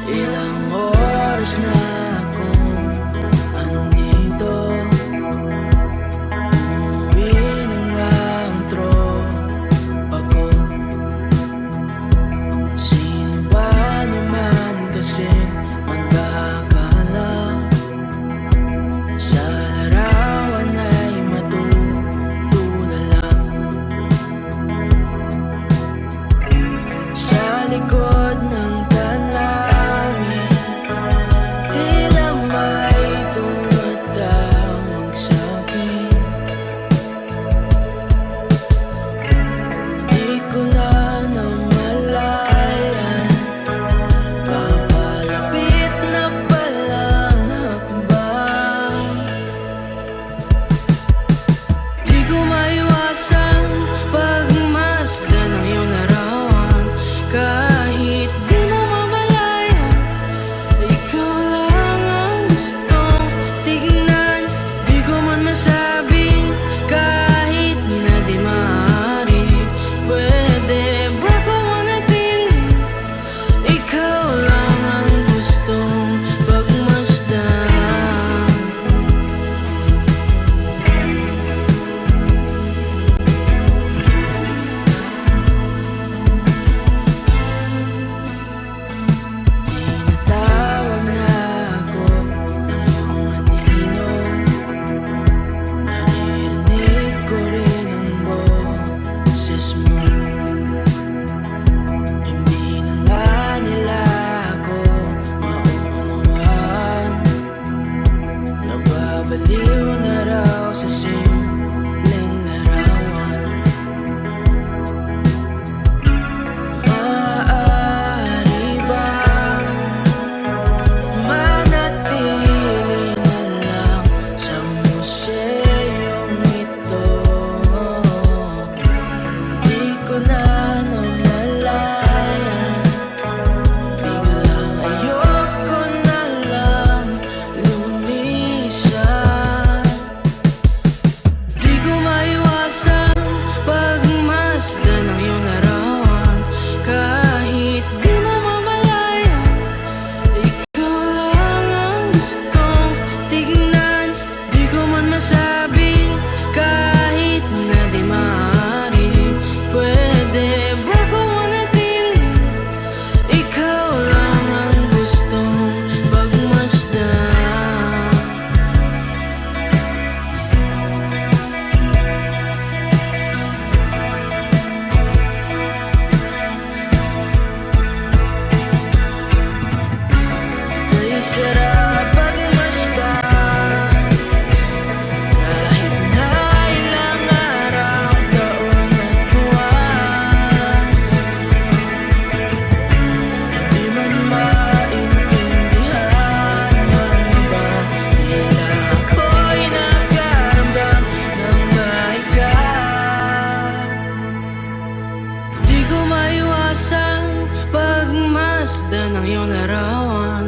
Ilang oras na akong andito, umuwi na nga ang tropa ko. Sino ba naman kasi magkakala sa larawan ay matutulala? Sa likod ng tanawin, tila may tumatawag sa'kin. Di ko na namalayan, papalapit na palang hakbang. Di ko maiwasan pagmasdan ng iyong larawan. Kahit di mo mamalayan, ikaw lang ang gustong tignan. Di ko man masabing kahit na di maaari, pwede ba ko manatili? Ikaw lang ang gustong pagmasdan. Tinatawag na ako ng iyong anino, naririnig ko rin ang boses mo. Hindi na nga nila ako maunawaan, nababaliw na raw sa simpleng larawan. Maaari bang manatili na lang sa museyong ito? Di ko na namalayan, biglang ayoko na lang lumisan. Di ko maiwasan pagmasdan ng iyong larawan. Kahit di mo mamalayan, ikaw lang ang gustong tignan. Di ko man masabing kahit na di maaari, pwede ba ko manatili? Ikaw lang ang gustong pagmasdan. Kay sarap pagmasdan, kahit na ilang araw, taon at buwan. Hindi man maintindihan ng iba, tila ako'y nagkaramdam ng mahiga. Di ko maiwasan pagmasdan ng iyong larawan.